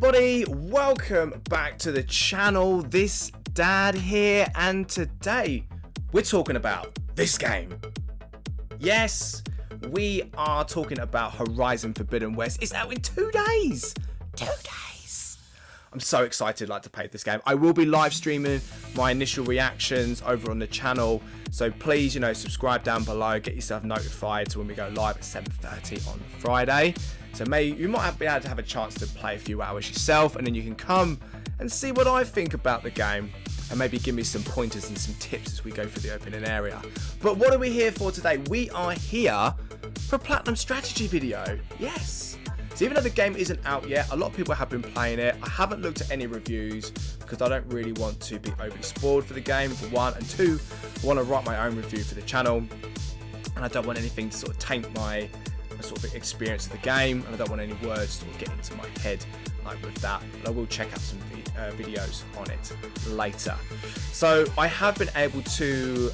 everybody, welcome back to the channel. This Dad here, and today we're talking about this game. Yes, we are talking about Horizon Forbidden West. It's out in 2 days. 2 days. I'm so excited to play this game. I will be live streaming my initial reactions over on the channel, so please, subscribe down below, get yourself notified to when we go live at 7:30 on Friday. So you might be able to have a chance to play a few hours yourself, and then you can come and see what I think about the game and maybe give me some pointers and some tips as we go through the opening area. But what are we here for today? We are here for a Platinum strategy video. Yes. So even though the game isn't out yet, a lot of people have been playing it. I haven't looked at any reviews because I don't really want to be overly spoiled for the game, for one, and two, I want to write my own review for the channel, and I don't want anything to sort of taint my sort of experience of the game, and I don't want any words to get into my head like with that. But I will check out some videos on it later. So I have been able to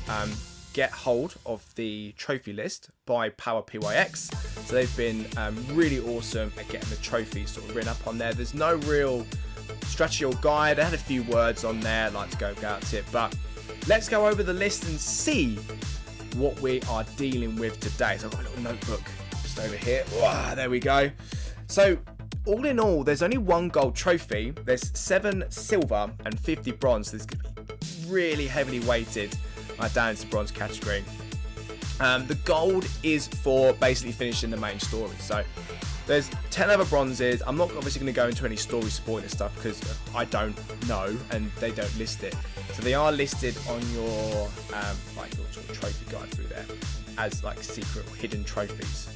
get hold of the trophy list by Power PYX. So they've been really awesome at getting the trophies sort of written up on there. There's no real strategy or guide. They had a few words on there, I'd like to go at it, but let's go over the list and see what we are dealing with today. So I've got a little notebook over here. Wow, there we go. So all in all, there's only 1 gold trophy. There's 7 silver and 50 bronze. So this could be really heavily weighted down into the bronze category. The gold is for basically finishing the main story. So there's 10 other bronzes. I'm not obviously going to go into any story spoiler stuff because I don't know and they don't list it. So they are listed on your your sort of trophy guide through there as like secret or hidden trophies.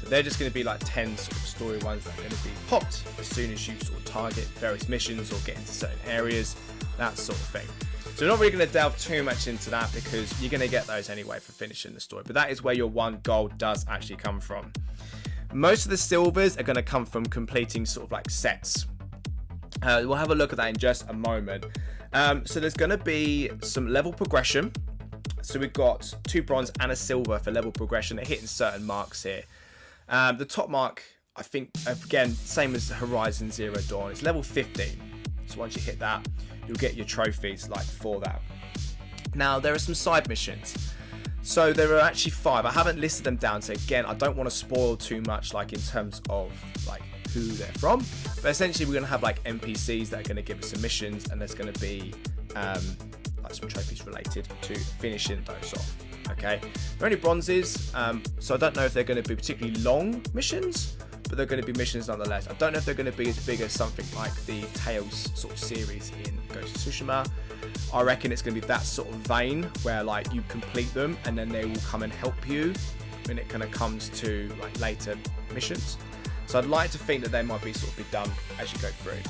They're just going to be like 10 sort of story ones that are going to be popped as soon as you sort of target various missions or get into certain areas, that sort of thing. So we're not really going to delve too much into that because you're going to get those anyway for finishing the story. But that is where your 1 gold does actually come from. Most of the silvers are going to come from completing sort of like sets. We'll have a look at that in just a moment. So there's going to be some level progression. So we've got 2 bronze and a silver for level progression. They're hitting certain marks here. The top mark, I think, again, same as Horizon Zero Dawn, it's level 15. So once you hit that, you'll get your trophies like for that. Now, there are some side missions. So there are actually 5. I haven't listed them down. So again, I don't want to spoil too much like in terms of like who they're from. But essentially, we're going to have like NPCs that are going to give us some missions, and there's going to be like some trophies related to finishing those off. Okay, they're only bronzes, so I don't know if they're going to be particularly long missions, but they're going to be missions nonetheless. I don't know if they're going to be as big as something like the Tales sort of series in Ghost of Tsushima. I reckon it's going to be that sort of vein where like you complete them and then they will come and help you when it kind of comes to like later missions. So I'd like to think that they might be sort of be done as you go through.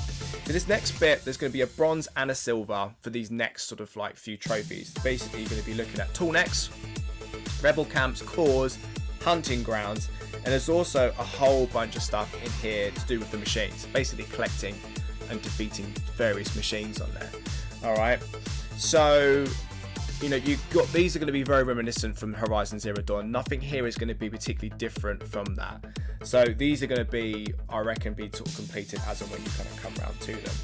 For this next bit, there's going to be a bronze and a silver for these next sort of like few trophies. Basically, you're going to be looking at tool necks, rebel camps, cores, hunting grounds, and there's also a whole bunch of stuff in here to do with the machines. Basically, collecting and defeating various machines on there. All right, so you've got these are going to be very reminiscent from Horizon Zero Dawn. Nothing here is going to be particularly different from that. So these are going to be, I reckon, sort of completed as and when you kind of come around to them.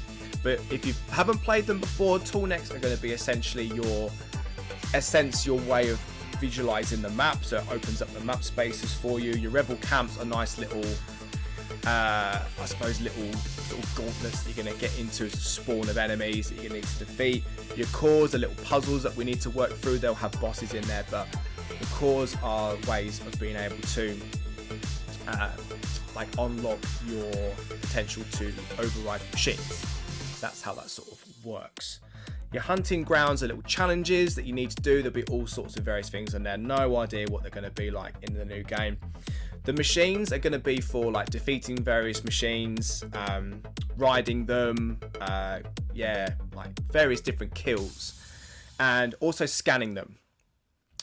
But if you haven't played them before, tool necks are going to be essentially your way of visualizing the map. So it opens up the map spaces for you. Your rebel camps are nice little, I suppose, little sort of gauntlets that you're going to get into as a spawn of enemies that you're going to need to defeat. Your cores are little puzzles that we need to work through. They'll have bosses in there, but the cores are ways of being able to like unlock your potential to override machines. That's how that sort of works. Your hunting grounds are little challenges that you need to do. There'll be all sorts of various things on there. No idea what they're going to be like in the new game. The machines are going to be for like defeating various machines, riding them, like various different kills, and also scanning them.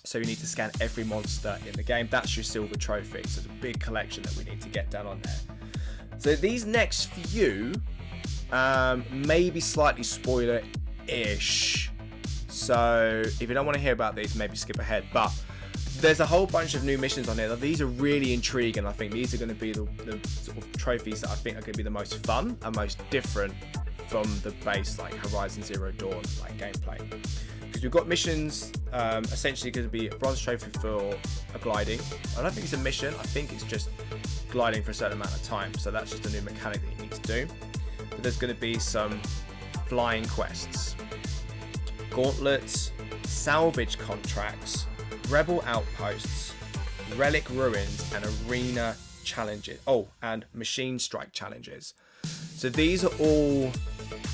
So you need to scan every monster in the game. That's your silver trophy. So it's a big collection that we need to get done on there. So these next few may be slightly spoiler-ish. So if you don't want to hear about these, maybe skip ahead. But there's a whole bunch of new missions on here. These are really intriguing. I think these are going to be the sort of trophies that I think are going to be the most fun and most different from the base like Horizon Zero Dawn like gameplay. Because we've got missions essentially going to be a bronze trophy for a gliding. I don't think it's a mission. I think it's just gliding for a certain amount of time. So that's just a new mechanic that you need to do. But there's going to be some flying quests, gauntlets, salvage contracts, rebel outposts, relic ruins, and arena challenges. Oh, and machine strike challenges. So these are all,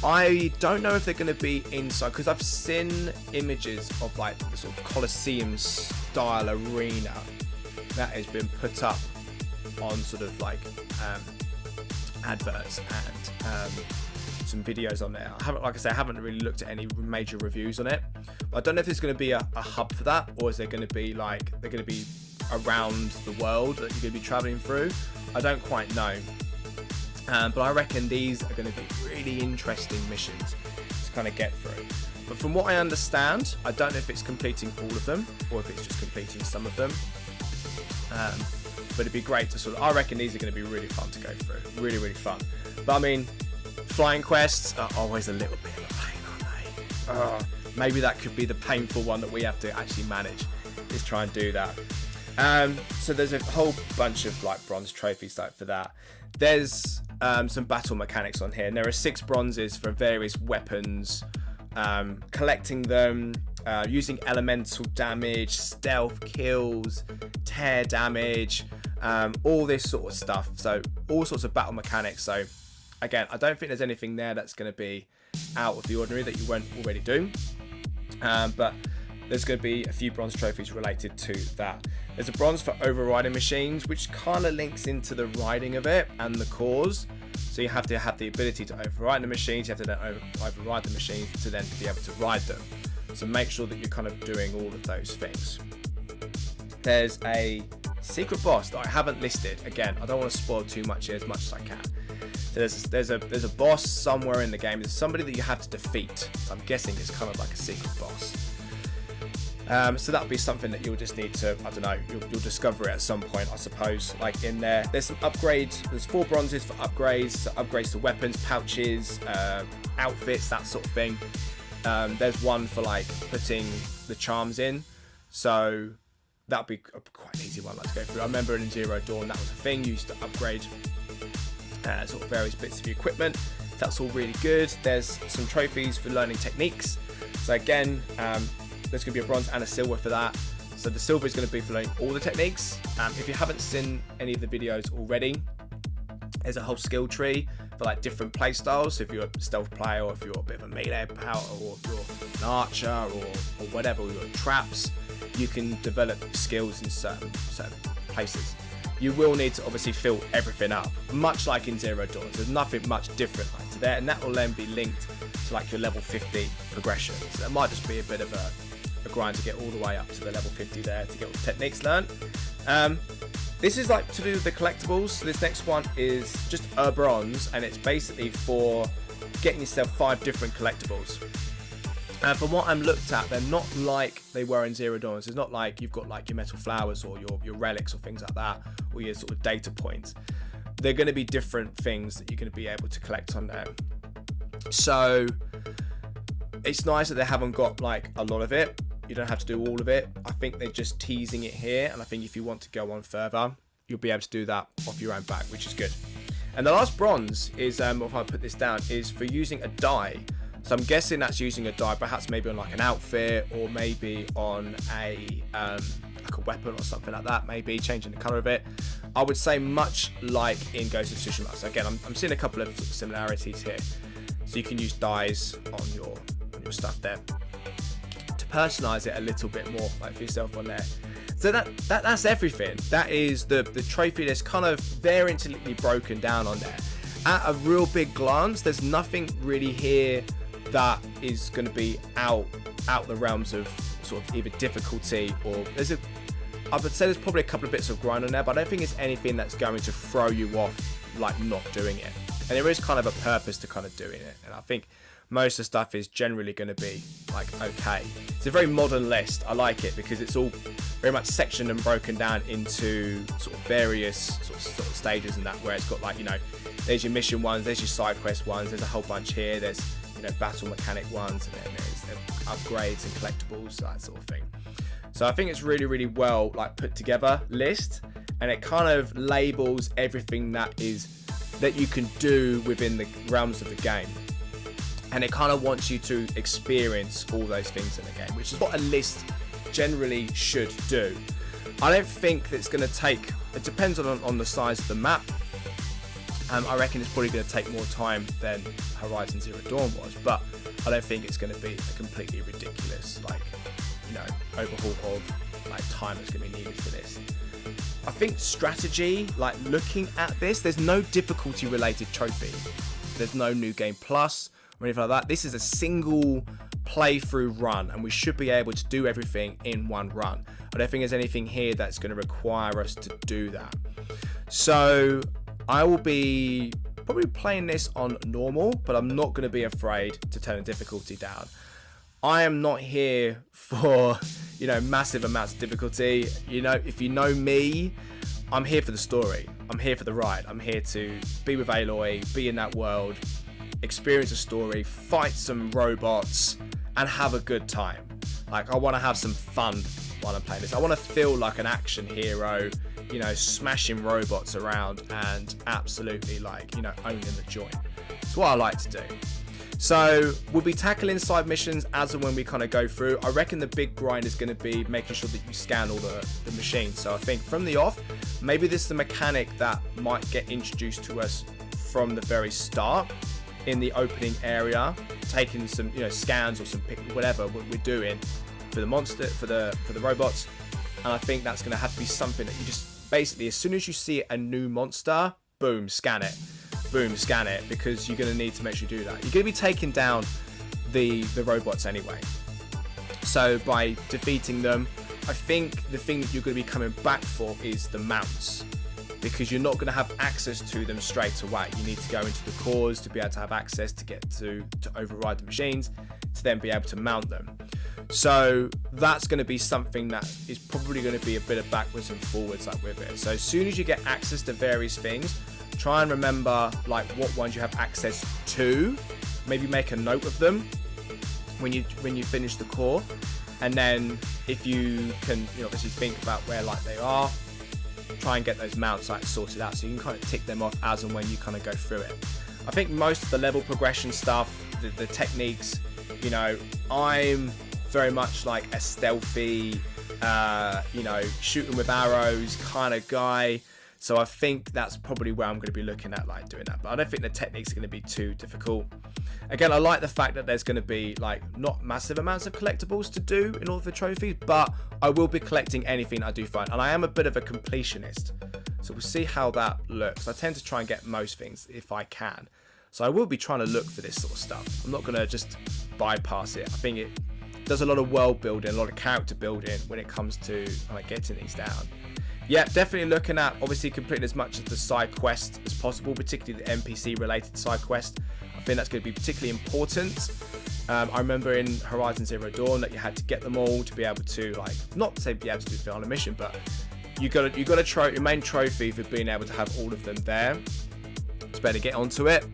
I don't know if they're going to be inside, because I've seen images of like the sort of Colosseum style arena that has been put up on sort of like adverts and some videos on there. I haven't, like I say, I haven't really looked at any major reviews on it. But I don't know if there's going to be a hub for that, or is there going to be like, they're going to be around the world that you're going to be traveling through. I don't quite know. But I reckon these are going to be really interesting missions to kind of get through. But from what I understand, I don't know if it's completing all of them or if it's just completing some of them. But it'd be great to sort of, I reckon these are going to be really fun to go through. Really, really fun. But I mean, flying quests are always a little bit of a pain, aren't they? Maybe that could be the painful one that we have to actually manage, is try and do that. So there's a whole bunch of like bronze trophies like for that. There's some battle mechanics on here, and there are 6 bronzes for various weapons. Collecting them, using elemental damage, stealth kills, tear damage, all this sort of stuff. So all sorts of battle mechanics. So again, I don't think there's anything there that's going to be out of the ordinary that you won't already do. But there's going to be a few bronze trophies related to that. There's a bronze for overriding machines, which kind of links into the riding of it and the cause. So you have to have the ability to override the machines, you have to then override the machines to then be able to ride them. So make sure that you're kind of doing all of those things. There's a secret boss that I haven't listed. Again, I don't want to spoil too much here, as much as I can. So there's a boss somewhere in the game. There's somebody that you have to defeat. So I'm guessing it's kind of like a secret boss. So that'll be something that you'll just need to, I don't know, you'll discover it at some point, I suppose, like in there. There's some upgrades, there's 4 bronzes for upgrades, so upgrades to weapons, pouches, outfits, that sort of thing. There's one for like putting the charms in, so that'll be quite an easy one like to go through. I remember in Zero Dawn that was a thing, you used to upgrade sort of various bits of your equipment. That's all really good. There's some trophies for learning techniques. So again, there's going to be a bronze and a silver for that. So the silver is going to be for learning all the techniques. If you haven't seen any of the videos already, there's a whole skill tree for like different play styles. So if you're a stealth player, or if you're a bit of a melee power, or if you're an archer, or whatever, or you're traps, you can develop skills in certain places. You will need to obviously fill everything up, much like in Zero Dawn. There's nothing much different like to there, and that will then be linked to like your level 50 progression. So it might just be a bit of a grind to get all the way up to the level 50 there to get all the techniques learned. This is like to do with the collectibles. So this next one is just a bronze, and it's basically for getting yourself 5 different collectibles. From what I'm looked at, they're not like they were in Zero Dawn. So it's not like you've got like your metal flowers or your relics or things like that, or your sort of data points. They're going to be different things that you're going to be able to collect on there. So it's nice that they haven't got like a lot of it. You don't have to do all of it. I think they're just teasing it here, and I think if you want to go on further, you'll be able to do that off your own back, which is good. And the last bronze is, if I put this down, is for using a dye. So I'm guessing that's using a dye, perhaps maybe on like an outfit, or maybe on a like a weapon or something like that, maybe changing the color of it. I would say much like in Ghost of Tsushima. So again, I'm seeing a couple of similarities here. So you can use dyes on your stuff there to personalize it a little bit more, like for yourself on there. So that's everything. That is the trophy list, kind of very intricately broken down on there. At a real big glance, there's nothing really here that is going to be out the realms of sort of either difficulty, or I would say there's probably a couple of bits of grind on there, but I don't think it's anything that's going to throw you off like not doing it. And there is kind of a purpose to kind of doing it, and I think most of the stuff is generally going to be like okay. It's a very modern list. I like it because it's all very much sectioned and broken down into sort of various sort of stages and that, where it's got like, you know, there's your mission ones, there's your side quest ones, there's a whole bunch here, there's, you know, battle mechanic ones, and then there's upgrades and collectibles, that sort of thing. So I think it's really, really well like put together list, and it kind of labels everything that you can do within the realms of the game. And it kind of wants you to experience all those things in the game, which is what a list generally should do. I don't think that's going to take, it depends on the size of the map. I reckon it's probably going to take more time than Horizon Zero Dawn was, but I don't think it's going to be a completely ridiculous, like, you know, overhaul of like time that's going to be needed for this. I think strategy, like looking at this, there's no difficulty related trophy. There's no new game plus or anything like that. This is a single playthrough run, and we should be able to do everything in one run. I don't think there's anything here that's going to require us to do that. So I will be probably playing this on normal, but I'm not going to be afraid to turn the difficulty down. I am not here for, you know, massive amounts of difficulty. You know, if you know me, I'm here for the story. I'm here for the ride. I'm here to be with Aloy, be in that world, experience a story, fight some robots, and have a good time. Like, I want to have some fun while I'm playing this. I want to feel like an action hero, you know, smashing robots around and absolutely, like, you know, owning the joint. It's what I like to do. So we'll be tackling side missions as and when we kind of go through. I reckon the big grind is going to be making sure that you scan all the machines. So I think from the off, maybe this is a mechanic that might get introduced to us from the very start in the opening area, taking some, you know, scans or some whatever we're doing for the monster, for the robots. And I think that's going to have to be something that you just basically, as soon as you see a new monster, boom, scan it. Boom, scan it, because you're going to need to make sure you do that. You're going to be taking down the robots anyway. So by defeating them, I think the thing that you're going to be coming back for is the mounts, because you're not going to have access to them straight away. You need to go into the cores to be able to have access to get to override the machines, to then be able to mount them. So that's going to be something that is probably going to be a bit of backwards and forwards like with it. So as soon as you get access to various things, try and remember like what ones you have access to. Maybe make a note of them when you finish the core, and then if you can, you know, obviously think about where like they are, try and get those mounts like sorted out so you can kind of tick them off as and when you kind of go through it. I think most of the level progression stuff, the techniques, you know, I'm very much like a stealthy, you know, shooting with arrows kind of guy. So I think that's probably where I'm going to be looking at, like doing that. But I don't think the techniques are going to be too difficult. Again, I like the fact that there's going to be like not massive amounts of collectibles to do in order for trophies, but I will be collecting anything I do find. And I am a bit of a completionist. So we'll see how that looks. I tend to try and get most things if I can. So I will be trying to look for this sort of stuff. I'm not going to just bypass it. I think it does a lot of world building, a lot of character building when it comes to like getting these down. Yeah, definitely looking at obviously completing as much of the side quest as possible, particularly the NPC related side quest. I think that's going to be particularly important. I remember in Horizon Zero Dawn that you had to get them all to be able to, like, not to say be able to do it on a mission, but you got your main trophy for being able to have all of them there. It's better to get onto it.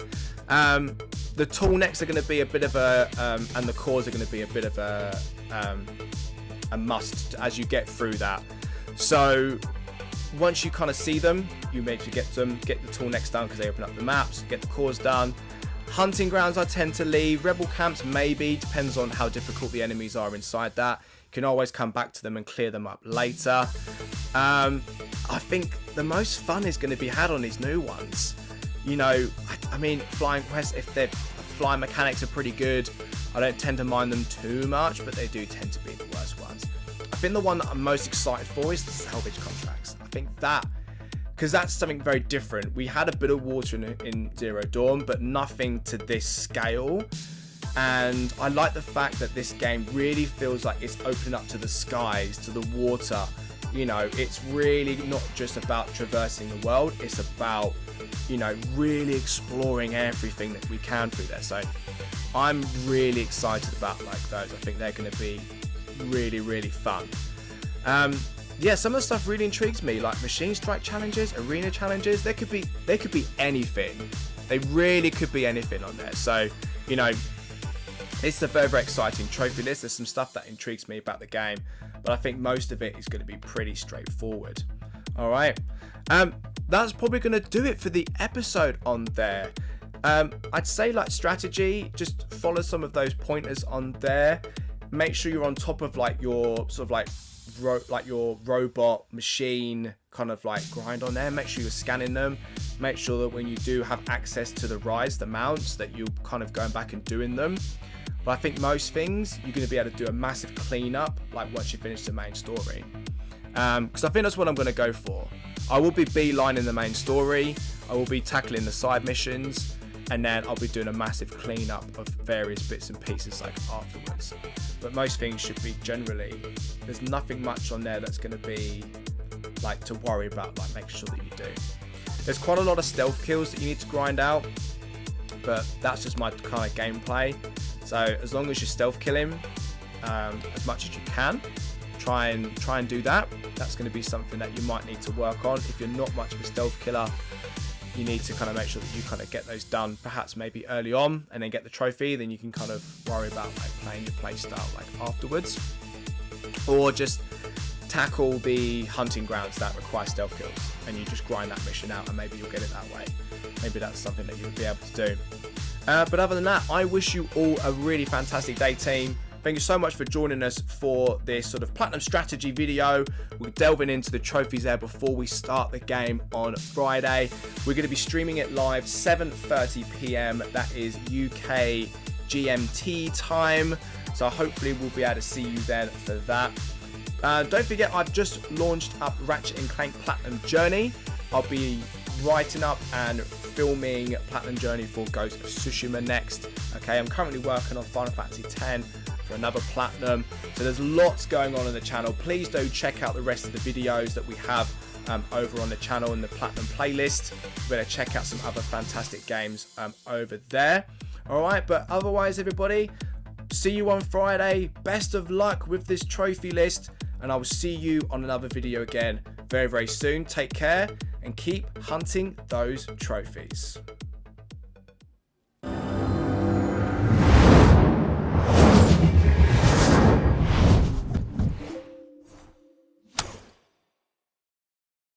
The tool necks are going to be a bit of a, and the cores are going to be a bit of a must as you get through that. So once you kind of see them, you make sure you get the tool necks done because they open up the maps, get the cores done. Hunting grounds I tend to leave. Rebel camps maybe, depends on how difficult the enemies are inside that. You can always come back to them and clear them up later. I think the most fun is going to be had on these new ones. You know, I mean, flying quests, if their flying mechanics are pretty good, I don't tend to mind them too much, but they do tend to be the worst ones. I think the one that I'm most excited for is the salvage contracts. I think that, because that's something very different. We had a bit of water in Zero Dawn, but nothing to this scale. And I like the fact that this game really feels like it's opening up to the skies, to the water. You know, it's really not just about traversing the world. It's about, you know, really exploring everything that we can through there. So I'm really excited about like those. I think they're going to be really fun. Yeah, some of the stuff really intrigues me, like machine strike challenges, arena challenges. They could be anything. They really could be anything on there. So, you know, it's a very exciting trophy list. There's some stuff that intrigues me about the game, but I think most of it is going to be pretty straightforward. All right, that's probably going to do it for the episode on there. I'd say like strategy, just follow some of those pointers on there. Make sure you're on top of like your sort of like your robot machine kind of like grind on there. Make sure you're scanning them. Make sure that when you do have access to the rides, the mounts, that you're kind of going back and doing them. But I think most things you're going to be able to do a massive cleanup like once you finish the main story, because I think that's what I'm going to go for. I will be beelining the main story, I will be tackling the side missions, and then I'll be doing a massive cleanup of various bits and pieces like afterwards. But most things should be generally, there's nothing much on there that's going to be like to worry about, like make sure that you do. There's quite a lot of stealth kills that you need to grind out, but that's just my kind of gameplay. So as long as you're stealth killing as much as you can, try and do that. That's going to be something that you might need to work on. If you're not much of a stealth killer, you need to kind of make sure that you kind of get those done, perhaps maybe early on, and then get the trophy. Then you can kind of worry about like playing your playstyle like afterwards, or just tackle the hunting grounds that require stealth kills, and you just grind that mission out, and maybe you'll get it that way. Maybe that's something that you'll be able to do. But other than that, I wish you all a really fantastic day, team. Thank you so much for joining us for this sort of Platinum strategy video. We're delving into the trophies there before we start the game on Friday. We're going to be streaming it live 7:30 p.m. That is UK GMT time. So hopefully we'll be able to see you then for that. Don't forget, I've just launched up Ratchet & Clank Platinum Journey. I'll be writing up and filming Platinum Journey for Ghost of Tsushima next. Okay, I'm currently working on Final Fantasy X for another Platinum. So there's lots going on the channel. Please do check out the rest of the videos that we have over on the channel in the Platinum playlist. You better check out some other fantastic games over there. All right, but otherwise, everybody, see you on Friday. Best of luck with this trophy list, and I will see you on another video again very soon. Take care and keep hunting those trophies.